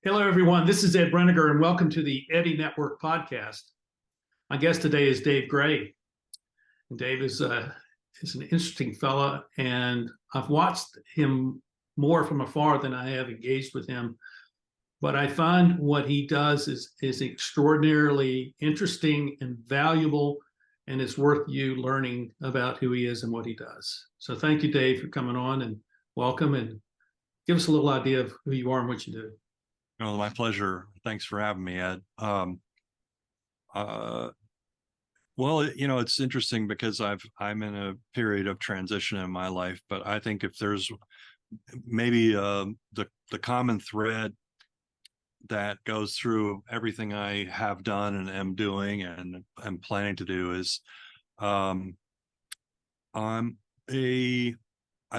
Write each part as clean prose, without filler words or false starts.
Hello, everyone. This is Ed Breniger, and welcome to the Eddy Network podcast. My guest today is Dave Gray. And Dave is an interesting fella, and I've watched him more from afar than I have engaged with him. But I find what he does is extraordinarily interesting and valuable, and it's worth you learning about who he is and what he does. So thank you, Dave, for coming on, and welcome, and give us a little idea of who you are and what you do. Oh, my pleasure. Thanks for having me, Ed. Well, it's interesting because I'm in a period of transition in my life, but I think if there's maybe the common thread that goes through everything I have done and am doing and am planning to do is um, I'm I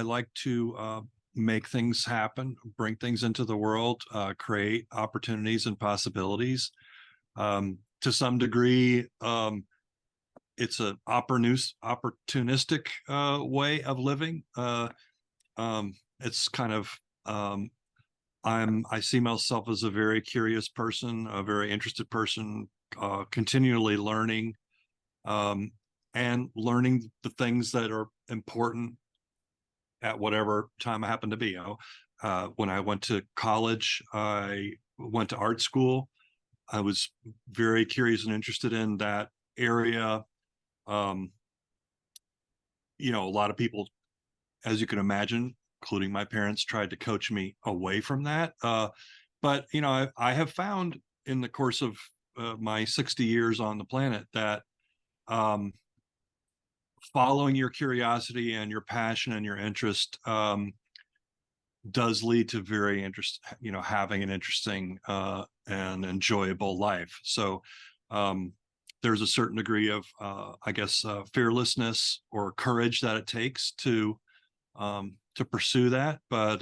like to make things happen, bring things into the world, create opportunities and possibilities. To some degree, it's an opportunistic way of living. It's kind of I see myself as a very curious person, a very interested person, continually learning, and learning the things that are important at whatever time I happen to be. When I went to college, I went to art school. I was very curious and interested in that area. A lot of people, as you can imagine, including my parents, tried to coach me away from that. But I have found in the course of my 60 years on the planet that following your curiosity and your passion and your interest does lead to having an interesting and enjoyable life. So there's a certain degree of fearlessness or courage that it takes to pursue that. But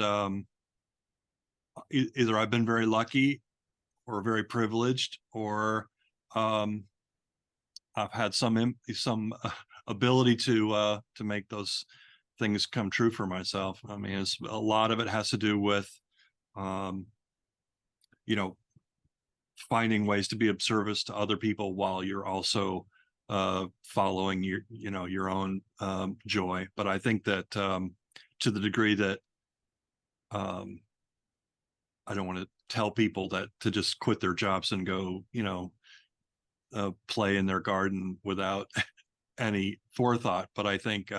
either I've been very lucky or very privileged, or I've had some ability to make those things come true for myself. I mean, a lot of it has to do with finding ways to be of service to other people while you're also following your own joy. But I think that to the degree that I don't want to tell people that to just quit their jobs and go play in their garden without any forethought, but I think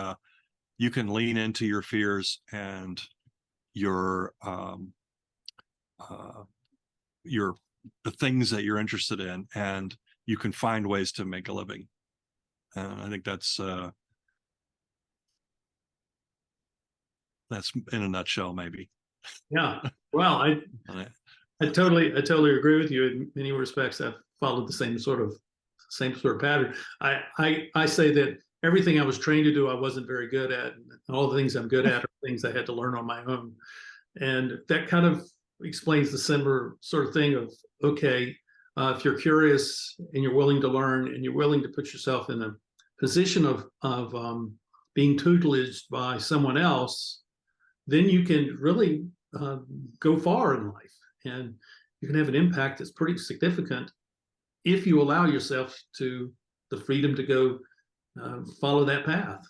you can lean into your fears and your the things that you're interested in, and you can find ways to make a living. And I think that's in a nutshell, maybe. Yeah. Well, I totally agree with you in many respects. I've followed the same sort of pattern. I say that everything I was trained to do, I wasn't very good at. And all the things I'm good at are things I had to learn on my own. And that kind of explains the similar sort of thing of, okay, if you're curious and you're willing to learn and you're willing to put yourself in a position of being tutelaged by someone else, then you can really go far in life, and you can have an impact that's pretty significant if you allow yourself to the freedom to go follow that path.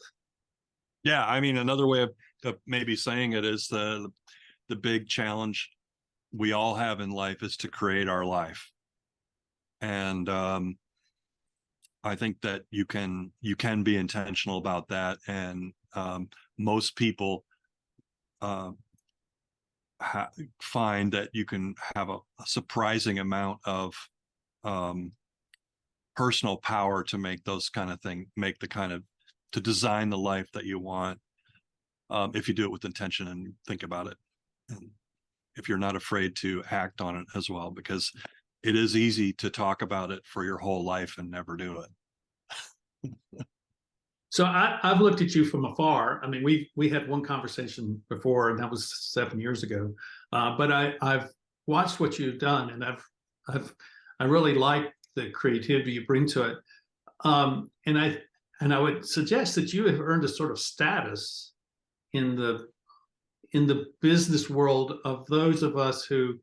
Yeah, I mean, another way of maybe saying it is the big challenge we all have in life is to create our life. And I think that you can be intentional about that. And most people find that you can have a surprising amount of personal power to make those kind of things, to design the life that you want, if you do it with intention and think about it, and if you're not afraid to act on it as well, because it is easy to talk about it for your whole life and never do it. So I've looked at you from afar. I mean, we had one conversation before, and that was 7 years ago. But I've watched what you've done, and I really like the creativity you bring to it. And I would suggest that you have earned a sort of status in the business world of those of us who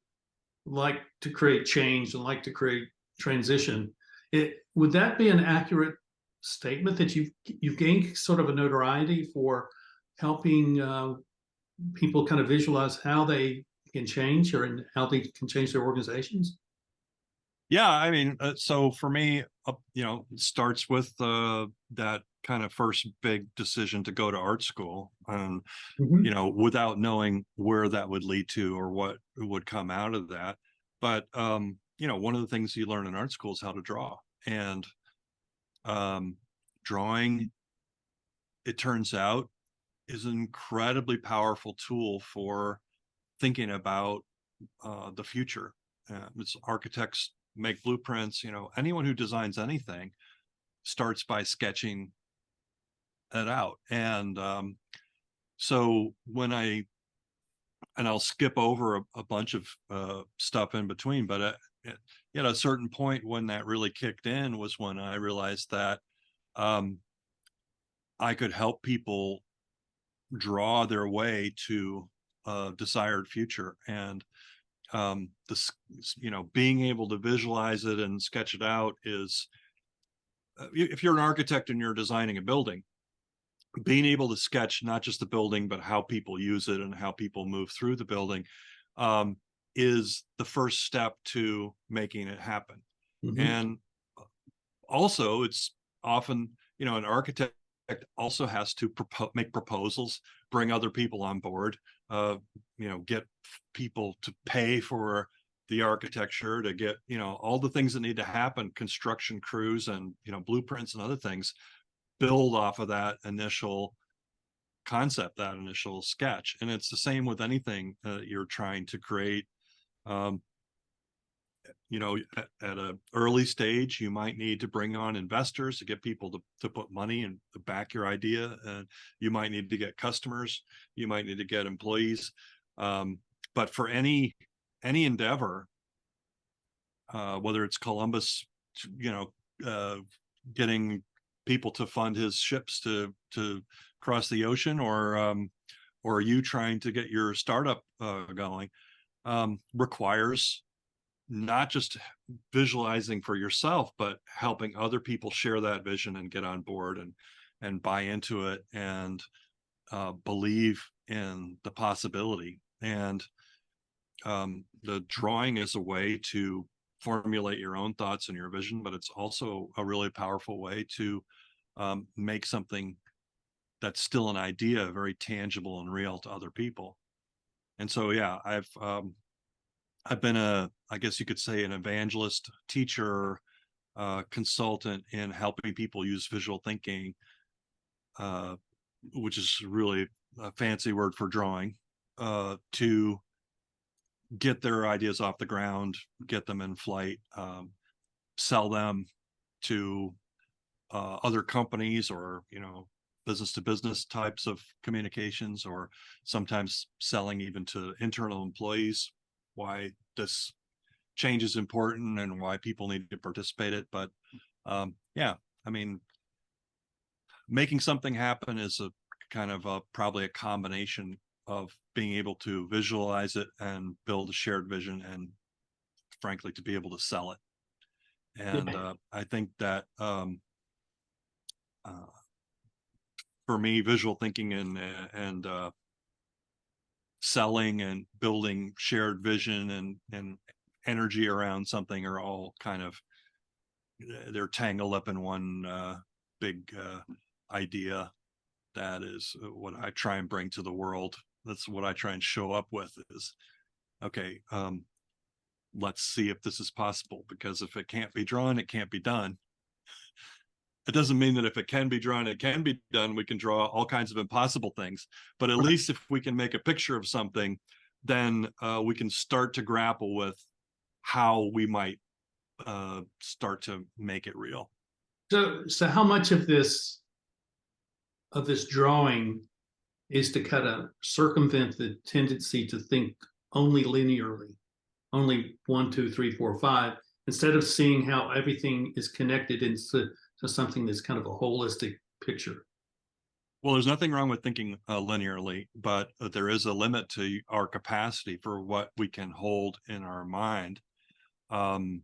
like to create change and like to create transition. Would that be an accurate statement that you've gained sort of a notoriety for helping people kind of visualize how they can change or how they can change their organizations? Yeah, I mean, so for me, it starts with that kind of first big decision to go to art school, and Mhm. without knowing where that would lead to or what would come out of that. But one of the things you learn in art school is how to draw, and um, drawing, it turns out, is an incredibly powerful tool for thinking about the future. It's architects make blueprints. Anyone who designs anything starts by sketching it out. And so I'll skip over a bunch of stuff in between, but at a certain point when that really kicked in was when I realized that um, I could help people draw their way to a desired future. And this, being able to visualize it and sketch it out is, if you're an architect and you're designing a building, being able to sketch not just the building, but how people use it and how people move through the building, um, is the first step to making it happen. Mhm. And also, it's often, an architect also has to make proposals, bring other people on board, get people to pay for the architecture, to get, all the things that need to happen, construction crews and, blueprints and other things, build off of that initial concept, that initial sketch. And it's the same with anything that you're trying to create. Um, at an early stage, you might need to bring on investors to get people to put money and to back your idea. And you might need to get customers. You might need to get employees. But for any endeavor, whether it's Columbus, you know, uh, getting people to fund his ships to cross the ocean, or you trying to get your startup going, requires not just visualizing for yourself, but helping other people share that vision and get on board and buy into it and believe in the possibility. And the drawing is a way to formulate your own thoughts and your vision, but it's also a really powerful way to make something that's still an idea very tangible and real to other people. And so, yeah, I've been I guess you could say, an evangelist, teacher, consultant in helping people use visual thinking, uh, which is really a fancy word for drawing, to get their ideas off the ground, get them in flight, sell them to other companies, or business to business types of communications, or sometimes selling even to internal employees why this change is important and why people need to participate in it. But yeah, I mean, making something happen is a kind of probably a combination of being able to visualize it and build a shared vision, and frankly to be able to sell it. And Yeah. I think that uh, for me, visual thinking and selling and building shared vision and energy around something are all kind of, they're tangled up in one big idea. That is what I try and bring to the world. That's what I try and show up with is, okay, let's see if this is possible, because if it can't be drawn, it can't be done. It doesn't mean that if it can be drawn, it can be done. We can draw all kinds of impossible things, but at least if we can make a picture of something, then we can start to grapple with how we might start to make it real. So how much of this drawing is to kind of circumvent the tendency to think only linearly, only 1, 2, 3, 4, 5, instead of seeing how everything is connected into to something that's kind of a holistic picture? Well, there's nothing wrong with thinking linearly, but there is a limit to our capacity for what we can hold in our mind, um,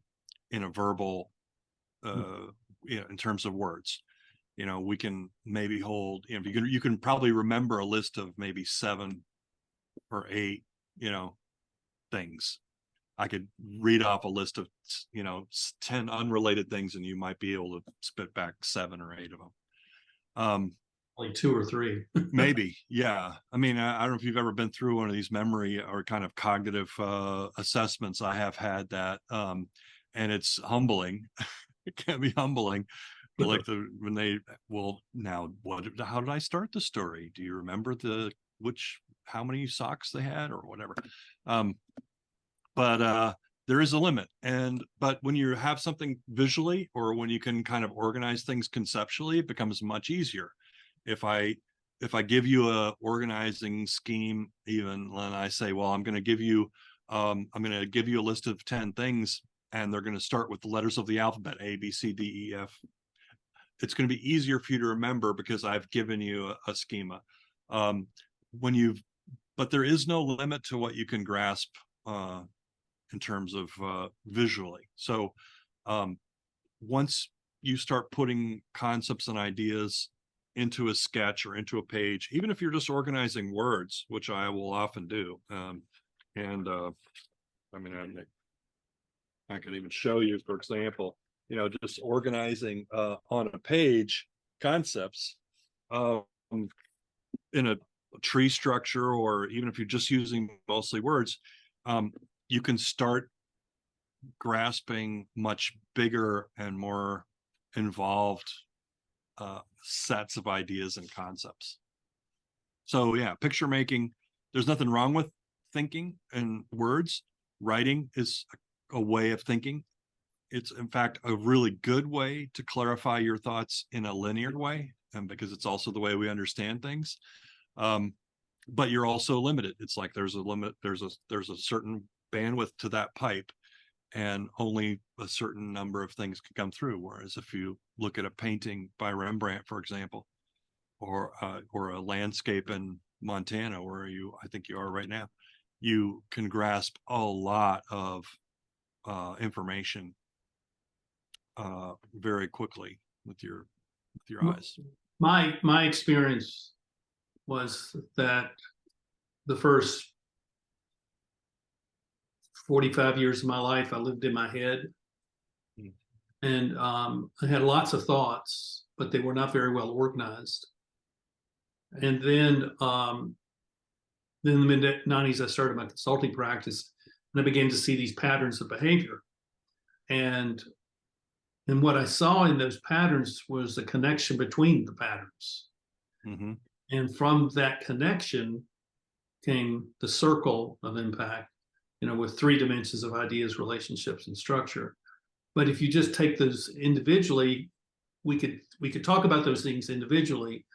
in a verbal, in terms of words. We can maybe hold, you can probably remember a list of maybe 7 or 8, things. I could read off a list of, 10 unrelated things, and you might be able to spit back 7 or 8 of them. Like 2 or 3. Maybe, yeah. I mean, I don't know if you've ever been through one of these memory or kind of cognitive assessments. I have had that, and it's humbling. It can be humbling. Like when they, well, now how did I start the story? Do you remember how many socks they had or whatever? But there is a limit. But when you have something visually, or when you can kind of organize things conceptually, it becomes much easier. If I give you a organizing scheme, even when I say, well, I'm going to give you a list of 10 things, and they're going to start with the letters of the alphabet, A, B, C, D, E, F. It's going to be easier for you to remember because I've given you a schema. But there is no limit to what you can grasp in terms of visually. So once you start putting concepts and ideas into a sketch or into a page, even if you're just organizing words, which I will often do, I mean, I could even show you, for example, just organizing on a page concepts in a tree structure, or even if you're just using mostly words, you can start grasping much bigger and more involved sets of ideas and concepts. So yeah, picture making, there's nothing wrong with thinking in words. Writing is a way of thinking. It's in fact a really good way to clarify your thoughts in a linear way, and because it's also the way we understand things. But you're also limited. It's like there's a limit, there's a certain bandwidth to that pipe, and only a certain number of things can come through. Whereas if you look at a painting by Rembrandt, for example, or a landscape in Montana, where I think you are right now, you can grasp a lot of information very quickly with your eyes. My experience was that the first 45 years of my life, I lived in my head. And I had lots of thoughts, but they were not very well organized. And then in the mid-90s, I started my consulting practice, and I began to see these patterns of behavior. And what I saw in those patterns was the connection between the patterns. Mm-hmm. And from that connection came the circle of impact, with 3 dimensions of ideas, relationships, and structure. But if you just take those individually, we could talk about those things individually,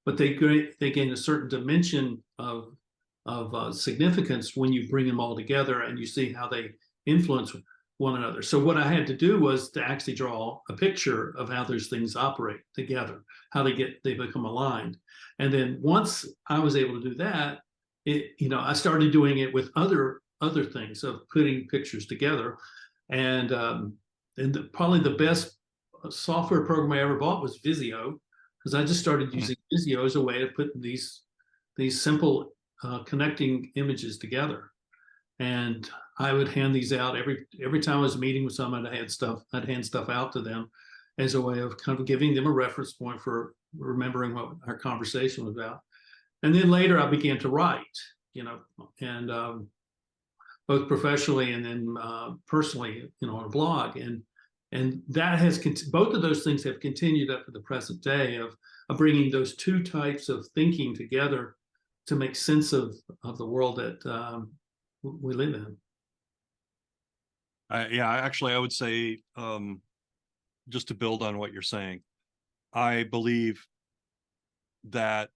but they gain a certain dimension of significance when you bring them all together and you see how they influence one another. So what I had to do was to actually draw a picture of how those things operate together, how they become aligned. And then once I was able to do that, I started doing it with other things of putting pictures together. And probably the best software program I ever bought was Visio, because I just started using Visio as a way of putting these simple connecting images together. And I would hand these out every time I was meeting with someone. I'd hand stuff out to them as a way of kind of giving them a reference point for remembering what our conversation was about. And then later I began to write, and both professionally and then personally, on a blog. And that has both of those things have continued up to the present day of bringing those 2 types of thinking together to make sense of the world that we live in. Actually, I would say, just to build on what you're saying, I believe that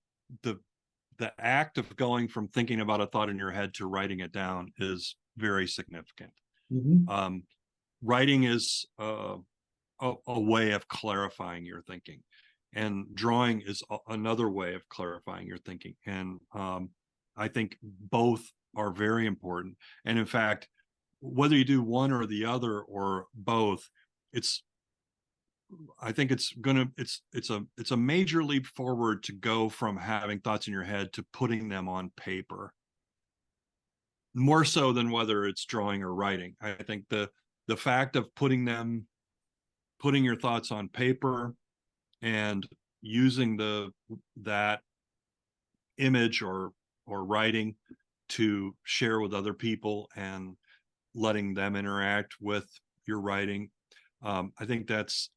the act of going from thinking about a thought in your head to writing it down is very significant. Mm-hmm. Writing is a way of clarifying your thinking. and drawing is another way of clarifying your thinking. And I think both are very important. And in fact, whether you do one or the other or both, I think it's a major leap forward to go from having thoughts in your head to putting them on paper, more so than whether it's drawing or writing. I think the fact of putting your thoughts on paper and using that image or writing to share with other people and letting them interact with your writing, I think that's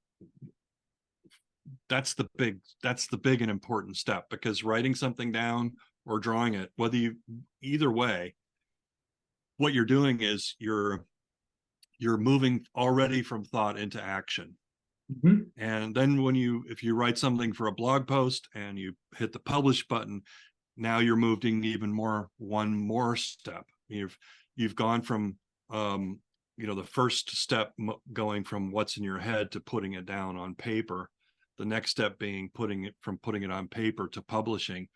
the big and important step, because writing something down or drawing it, either way, what you're doing is you're moving already from thought into action. Mhm. And then if you write something for a blog post and you hit the publish button, now you're moving even one more step. You've gone from the first step, going from what's in your head to putting it down on paper. The next step being putting it on paper to publishing.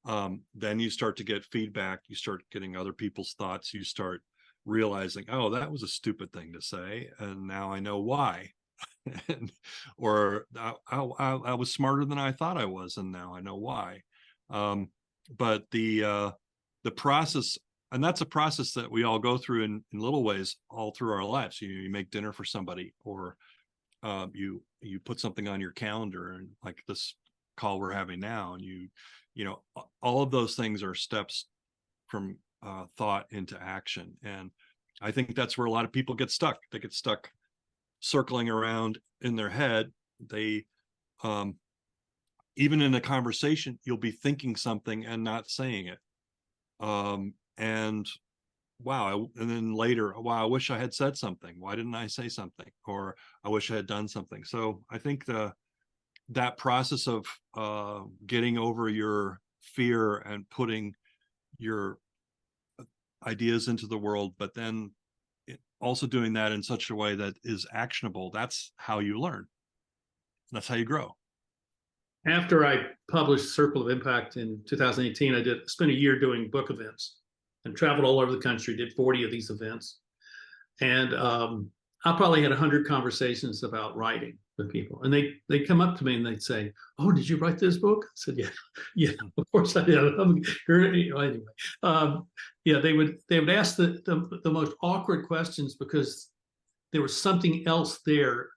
Then you start to get feedback. You start getting other people's thoughts. You start realizing, oh, that was a stupid thing to say, and now I know why. Or I was smarter than I thought I was, and now I know why. But the process, and that's a process that we all go through in little ways all through our lives. You make dinner for somebody, or you put something on your calendar, and like this call we're having now, and all of those things are steps from thought into action. And I think that's where a lot of people get stuck. They get stuck circling around in their head. They even in a conversation, you'll be thinking something and not saying it. And then later, wow, I wish I had said something. Why didn't I say something? Or I wish I had done something. So I think that process of getting over your fear and putting your ideas into the world, but then also doing that in such a way that is actionable, that's how you learn. That's how you grow. After I published Circle of Impact in 2018, I spent a year doing book events and traveled all over the country, did 40 of these events. And I probably had 100 conversations about writing with people. And they'd come up to me and they'd say, "Oh, did you write this book?" I said, yeah, of course I did. Anyway, they would ask the most awkward questions, because there was something else there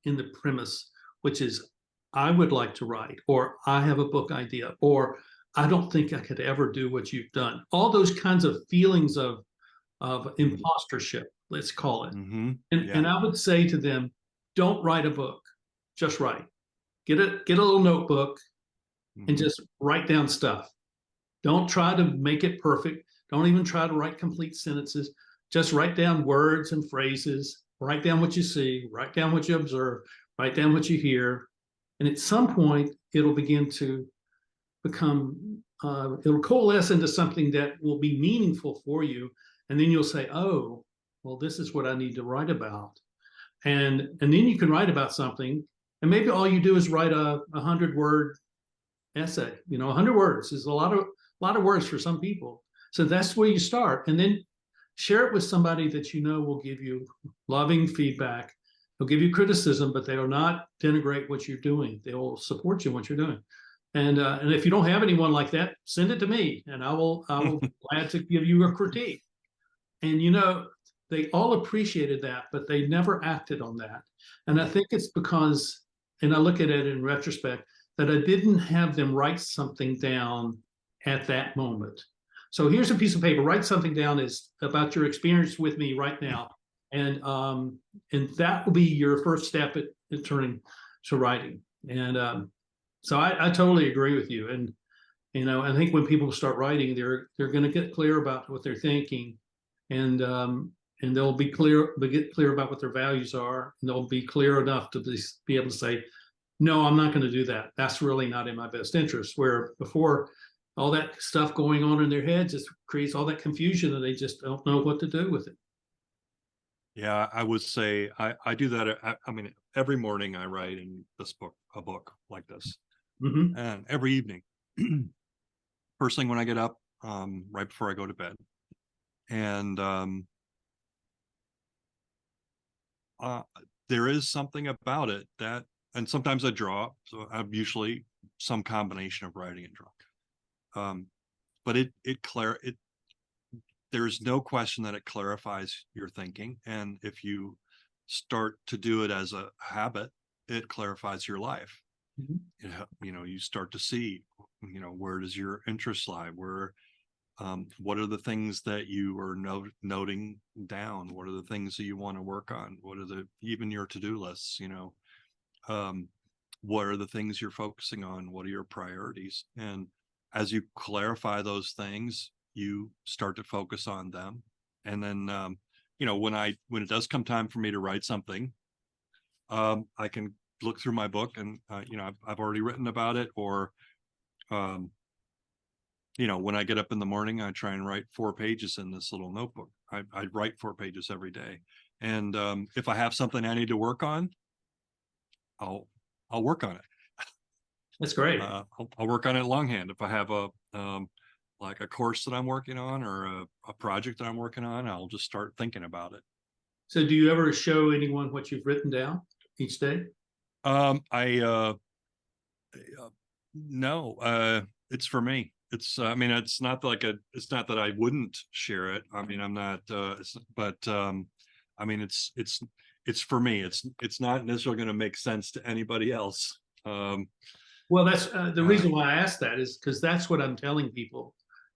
in the premise, which is, I would like to write, or I have a book idea, or I don't think I could ever do what you've done. All those kinds of feelings of impostership, let's call it. Mm-hmm. And I would say to them, don't write a book, just write. Get a little notebook and just write down stuff. Don't try to make it perfect. Don't even try to write complete sentences. Just write down words and phrases. Write down what you see. Write down what you observe. Write down what you hear. And at some point, it'll begin to become, it'll coalesce into something that will be meaningful for you. And then you'll say, oh, well, this is what I need to write about. And then you can write about something. And maybe all you do is write a 100-word essay. 100 words is a lot of words for some people. So that's where you start. And then share it with somebody that will give you loving feedback. They'll give you criticism, but they will not denigrate what you're doing. They will support you in what you're doing. And if you don't have anyone like that, send it to me, and I will be glad to give you a critique. And they all appreciated that, but they never acted on that. And I think it's because, and I look at it in retrospect, that I didn't have them write something down at that moment. So here's a piece of paper. Write something down is about your experience with me right now. And that will be your first step at turning to writing. And so I totally agree with you. And I think when people start writing, they're going to get clear about what they're thinking, and they'll get clear about what their values are, and they'll be clear enough to be able to say, no, I'm not going to do that. That's really not in my best interest. Where before, all that stuff going on in their heads just creates all that confusion, and they just don't know what to do with it. Yeah, I would say I do that. I mean, every morning I write in a book like this, Hmm. and every evening, first thing when I get up, right before I go to bed, and uh, there is something about it that, and sometimes I draw. So I'm usually some combination of writing and drawing. Um, but it there's no question that it clarifies your thinking, and if you start to do it as a habit, it clarifies your life. Hmm. You start to see, where does your interest lie, where what are the things that you are noting down, what are the things that you want to work on, what are the even your to-do lists, um, what are the things you're focusing on, what are your priorities, and as you clarify those things, you start to focus on them. And then when it does come time for me to write something, I can look through my book, and I've already written about it, or um, when I get up in the morning, I try and write 4 pages in this little notebook. I write 4 pages every day, and if I have something I need to work on, I'll I'll work on it. That's great. I'll work on it longhand. If I have like a course that I'm working on, or a project that I'm working on, I'll just start thinking about it. So do you ever show anyone what you've written down each day? I No, it's for me. I mean, it's not that I wouldn't share it. I mean, I'm not, but I mean, it's for me. It's not necessarily going to make sense to anybody else. Well, that's the uh, reason why I asked that is because that's what I'm telling people.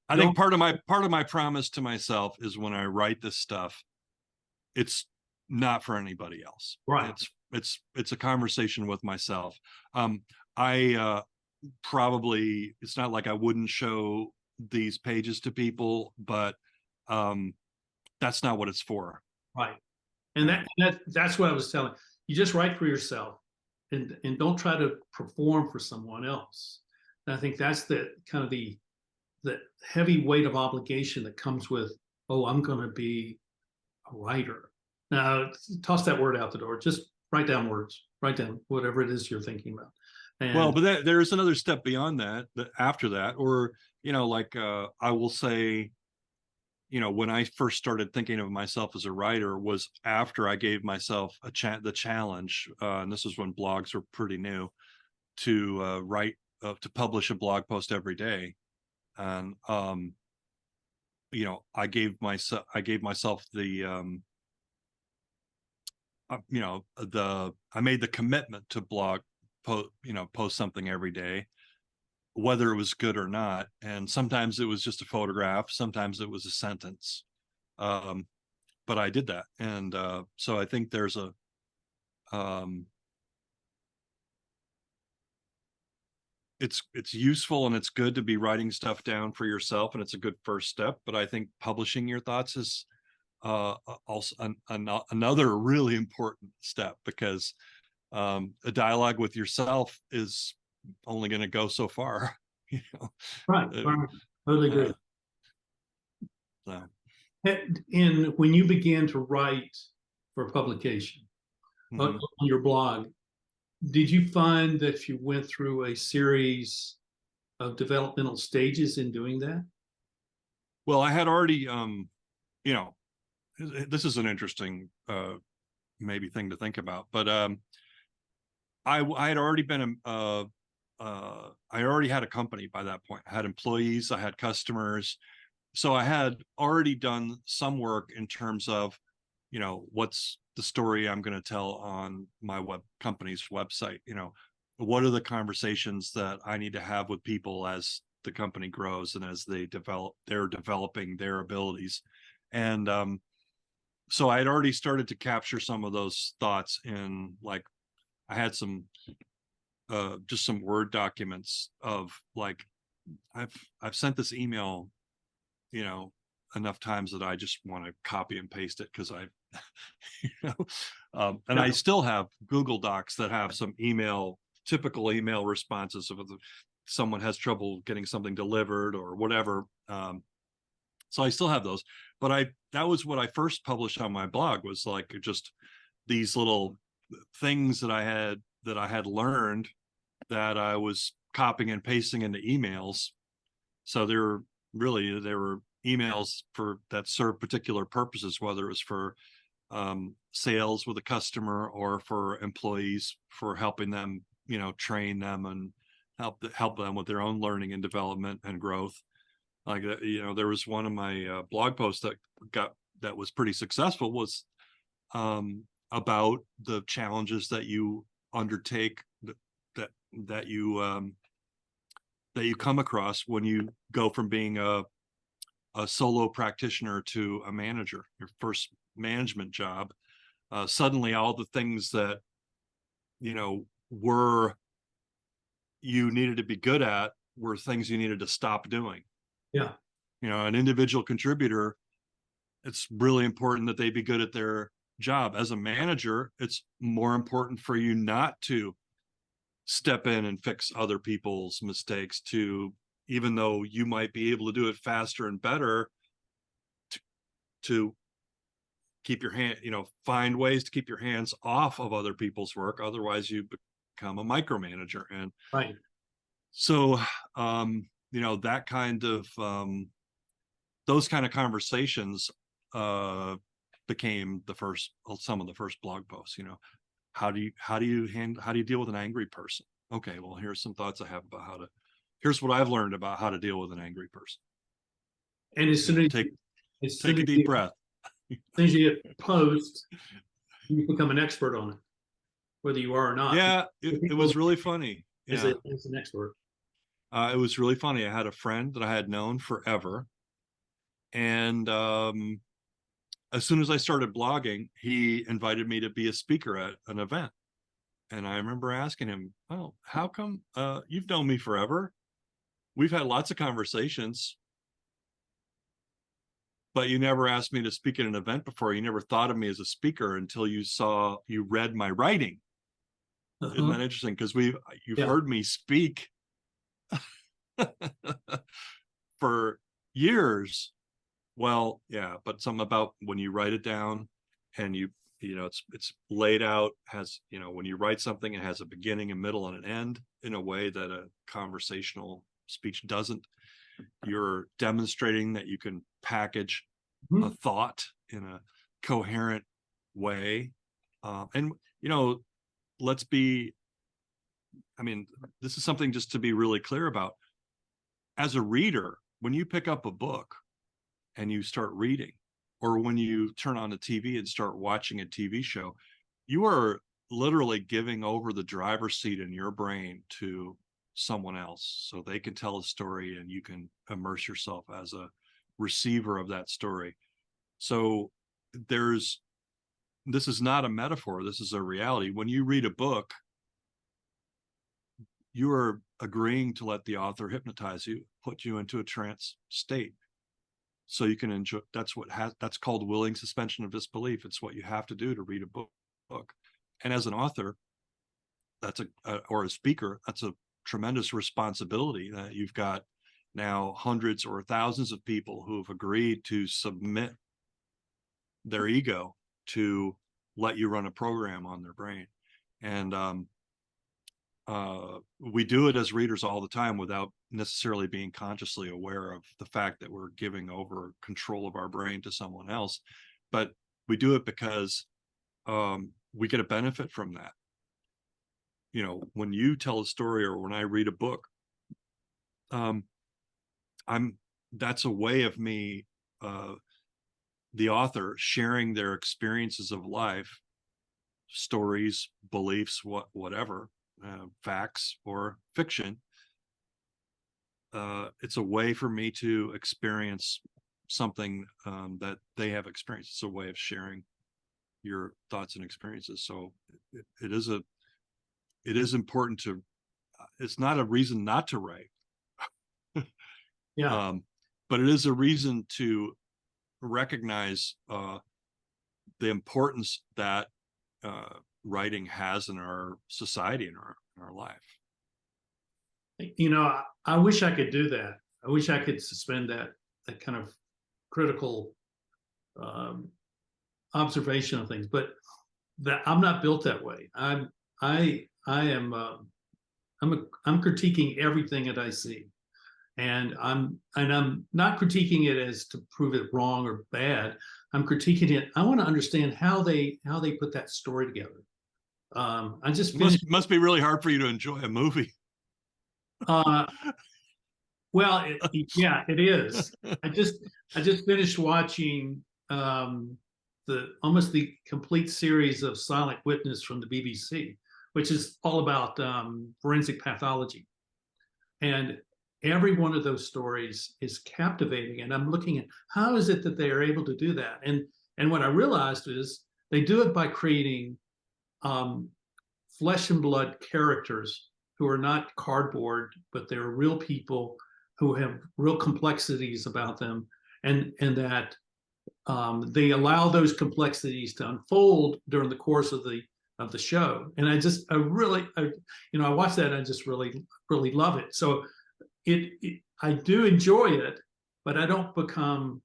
I think Don't, part of my promise to myself is when I write this stuff, it's not for anybody else. right. It's a conversation with myself. I probably, it's not like I wouldn't show these pages to people, but um that's not what it's for. Right. And Yeah. that's what I was telling. You just write for yourself and don't try to perform for someone else. And I think that's the kind of the heavy weight of obligation that comes with, oh, I'm going to be a writer. Now, toss that word out the door. Just write down words, write down whatever it is you're thinking about. Well, And but there's another step beyond that, after that, or like I will say, when I first started thinking of myself as a writer was after I gave myself the challenge, and this is when blogs were pretty new, to to publish a blog post every day. And I gave myself the I made the commitment to post something every day, whether it was good or not. And sometimes it was just a photograph, sometimes it was a sentence. um but I did that. And so I think there's a um it's useful and it's good to be writing stuff down for yourself, and it's a good first step. But I think publishing your thoughts is also another really important step, because a dialogue with yourself is only going to go so far. you know right, uh, right, totally agree. uh, so. And when you began to write for publication on Mhm. your blog, did you find that you went through a series of developmental stages in doing that? Well, I had already you know this is an interesting maybe thing to think about, but I had already been I already had a company by that point. I had employees, I had customers, so I had already done some work in terms of, what's the story I'm going to tell on my company's website. What are the conversations that I need to have with people as the company grows and as they're developing their abilities. And so I had already started to capture some of those thoughts in, like, I had just some Word documents of, like, I've sent this email, you know, enough times that I just want to copy and paste it, because you know, and I Yeah. still have Google Docs that have some typical email responses of someone has trouble getting something delivered or whatever. So I still have those, but that was what I first published on my blog, was like just these little things that I had learned that I was copying and pasting into emails. So there were emails that serve particular purposes, whether it was for sales with a customer or for employees, for helping them, train them and help them with their own learning and development and growth. Like, there was one of my blog posts that was pretty successful, was about the challenges that you undertake, that you come across when you go from being a solo practitioner to a manager, your first management job. Suddenly all the things that were you needed to be good at were things you needed to stop doing. Yeah. An individual contributor, it's really important that they be good at their job. As a manager, it's more important for you not to step in and fix other people's mistakes, even though you might be able to do it faster and better, to keep your hand, find ways to keep your hands off of other people's work. Otherwise you become a micromanager. And Right. so, that kind of, those kind of conversations became some of the first blog posts. How do you deal with an angry person? Okay, well, here's some thoughts I have about here's what I've learned about how to deal with an angry person. And as soon as take a deep breath. As soon as you hit post, you become an expert on it, whether you are or not. Yeah, it was really funny. As Yeah. as an expert. It was really funny. I had a friend that I had known forever, and as soon as I started blogging, he invited me to be a speaker at an event. And I remember asking him, "Oh, how come you've known me forever? We've had lots of conversations, but you never asked me to speak at an event before. You never thought of me as a speaker until you read my writing." Isn't that interesting? Because you've heard me speak for years. Well, yeah, but something about when you write it down and it's laid out, when you write something, it has a beginning, a middle, and an end in a way that a conversational speech doesn't. You're demonstrating that you can package a thought in a coherent way. And, this is something just to be really clear about. As a reader, when you pick up a book and you start reading, or when you turn on the TV and start watching a TV show, you are literally giving over the driver's seat in your brain to someone else, so they can tell a story and you can immerse yourself as a receiver of that story. So this is not a metaphor. This is a reality. When you read a book, you are agreeing to let the author hypnotize you, put you into a trance state, so you can enjoy. That's called willing suspension of disbelief. It's what you have to do to read a book. And as an author, or a speaker, that's a tremendous responsibility, that you've got now hundreds or thousands of people who have agreed to submit their ego to let you run a program on their brain. And we do it as readers all the time without necessarily being consciously aware of the fact that we're giving over control of our brain to someone else. But we do it because we get a benefit from that. When you tell a story or when I read a book, that's a way of me, the author, sharing their experiences of life, stories, beliefs, whatever, facts or fiction. It's a way for me to experience something that they have experienced. It's a way of sharing your thoughts and experiences. So it is important to. It's not a reason not to write. Yeah. But it is a reason to recognize the importance that writing has in our society, in our life. I wish I could do that. I wish I could suspend that kind of critical observation of things, but that I'm not built that way. I am I'm critiquing everything that I see, and I'm not critiquing it as to prove it wrong or bad. I'm critiquing it. I want to understand how they put that story together. I just finished. Must be really hard for you to enjoy a movie. Uh, well, yeah, it is. I just finished watching almost the complete series of Silent Witness from the BBC, which is all about forensic pathology, and every one of those stories is captivating. And I'm looking at how is it that they are able to do that, and what I realized is they do it by creating flesh and blood characters who are not cardboard, but they're real people who have real complexities about them, and that they allow those complexities to unfold during the course of the show. And I watch that and I just really love it. So I do enjoy it, but I don't become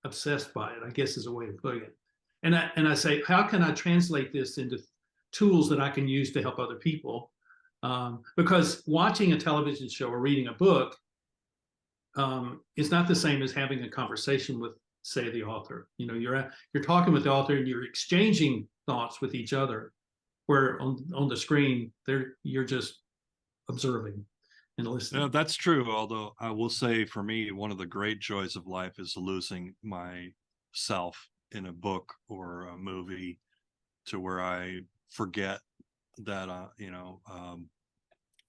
obsessed by it, I guess is a way of putting it. And I say, how can I translate this into tools that I can use to help other people? Because watching a television show or reading a book is not the same as having a conversation with, say, the author. You're talking with the author and you're exchanging thoughts with each other, where on the screen you're just observing and listening. Yeah, that's true. Although I will say, for me, one of the great joys of life is losing myself in a book or a movie, to where I forget that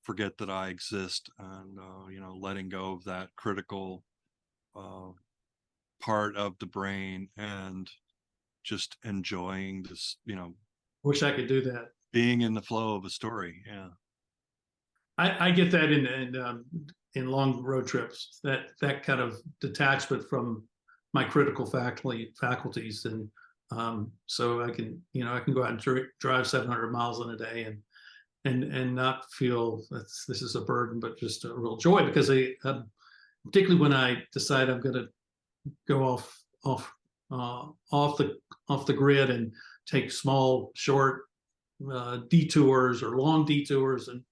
forget that I exist, and letting go of that critical part of the brain and just enjoying this, Wish I could do that. being in the flow of a story. Yeah. I get that in long road trips, that kind of detachment from my critical faculties, and so I can go out and drive 700 miles in a day and not feel this is a burden, but just a real joy, because particularly when I decide I'm going to go off the grid and take small, short detours or long detours, and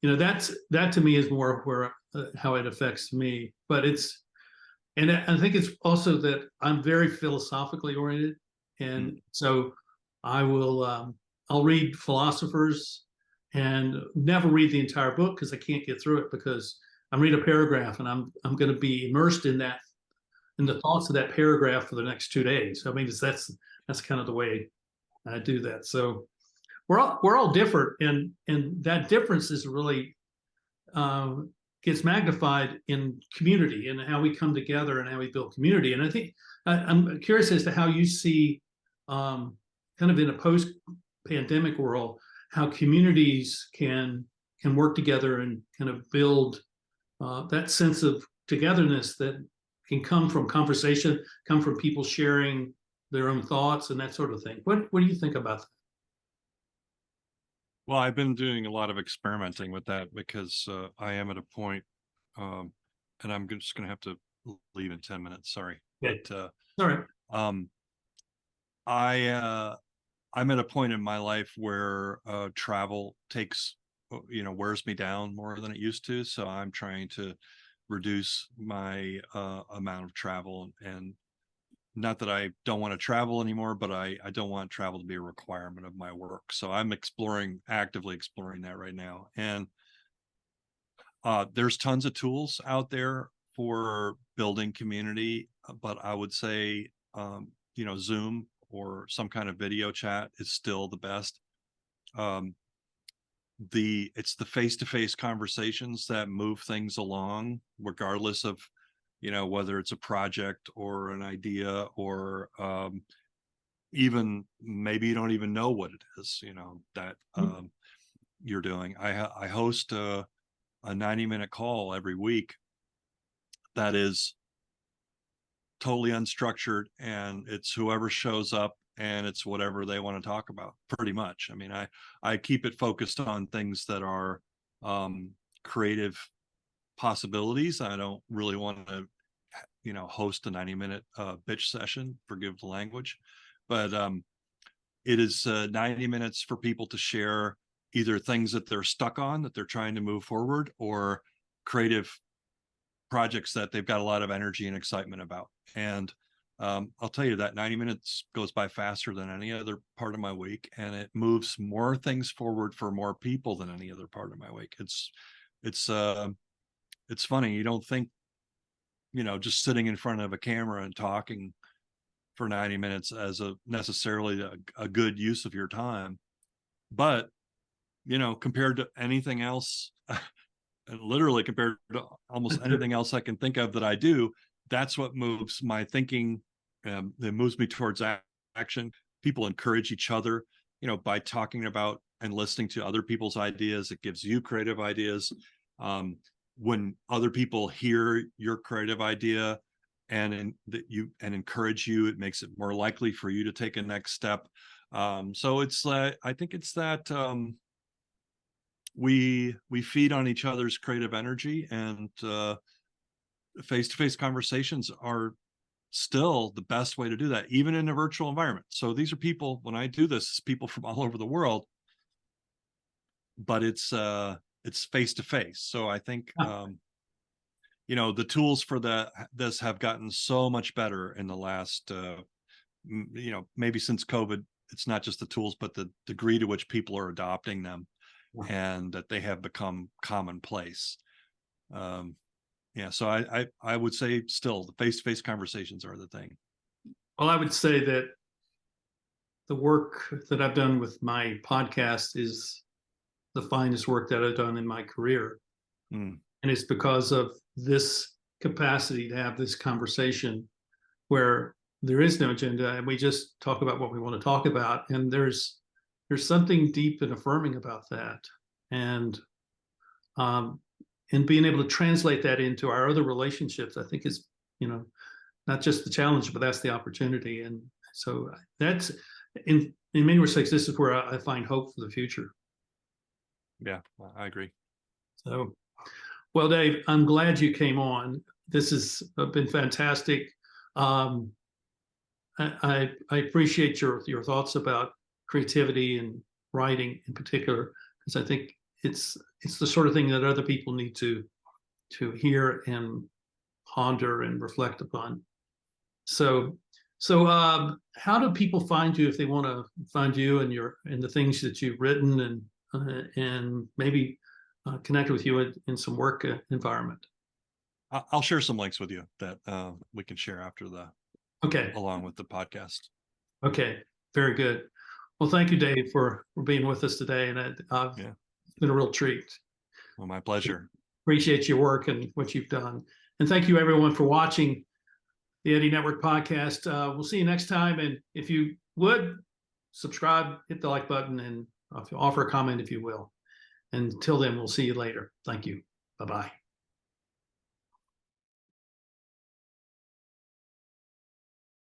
that to me is more where how it affects me. But I think it's also that I'm very philosophically oriented, and so I'll read philosophers and never read the entire book because I can't get through it, because I read a paragraph and I'm going to be immersed in the thoughts of that paragraph for the next 2 days. I mean, that's kind of the way I do that. So we're all different, and that difference is really gets magnified in community and how we come together and how we build community. And I think I'm curious as to how you see, kind of in a post-pandemic world, how communities can work together and kind of build that sense of togetherness that can come from conversation, come from people sharing their own thoughts and that sort of thing. What do you think about that? Well, I've been doing a lot of experimenting with that, because I am at a point, and I'm just going to have to leave in 10 minutes. Sorry. Okay. But All right. I'm at a point in my life where travel wears me down more than it used to. So I'm trying to reduce my amount of travel, and not that I don't want to travel anymore, but I don't want travel to be a requirement of my work. So I'm actively exploring that right now. And there's tons of tools out there for building community, but I would say, Zoom or some kind of video chat is still the best. It's the face-to-face conversations that move things along, regardless of whether it's a project or an idea, or even maybe you don't even know what it is that you're doing. I host a 90-minute call every week that is totally unstructured, and it's whoever shows up and it's whatever they want to talk about, pretty much. I mean, I keep it focused on things that are creative possibilities. I don't really want to host a 90-minute bitch session, forgive the language, but it is 90 minutes for people to share either things that they're stuck on that they're trying to move forward, or creative projects that they've got a lot of energy and excitement about. And I'll tell you that 90 minutes goes by faster than any other part of my week, and it moves more things forward for more people than any other part of my week. It's funny. You don't think, just sitting in front of a camera and talking for 90 minutes as necessarily a good use of your time. But, compared to anything else, and literally compared to almost anything else I can think of that I do, that's what moves my thinking. That moves me towards action. People encourage each other, by talking about and listening to other people's ideas. It gives you creative ideas. When other people hear your creative idea and encourage you, it makes it more likely for you to take a next step. So it's I think it's that we feed on each other's creative energy, and face-to-face conversations are still the best way to do that, even in a virtual environment. So these are people, when I do this, it's people from all over the world, but it's face-to-face. So I think the tools for this have gotten so much better in the last maybe since COVID. It's not just the tools, but the degree to which people are adopting them, and that they have become commonplace. So I would say still the face-to-face conversations are the thing. Well, I would say that the work that I've done with my podcast is the finest work that I've done in my career. And it's because of this capacity to have this conversation where there is no agenda and we just talk about what we want to talk about. And there's something deep and affirming about that. And being able to translate that into our other relationships, I think is, not just the challenge, but that's the opportunity. And so that's in many respects, this is where I find hope for the future. Yeah, I agree. So, well, Dave, I'm glad you came on. This has been fantastic. I appreciate your thoughts about creativity and writing in particular, because I think it's the sort of thing that other people need to hear and ponder and reflect upon. So how do people find you if they want to find you and the things that you've written and maybe connect with you in some work environment? I'll share some links with you that we can share after along with the podcast. Okay, very good. Well, thank you, Dave, for being with us today, and it's been a real treat. Well, my pleasure. Appreciate your work and what you've done, and thank you everyone for watching the Eddy Network podcast. We'll see you next time, and if you would subscribe, hit the like button, and offer a comment if you will. Until then, we'll see you later. Thank you. Bye-bye.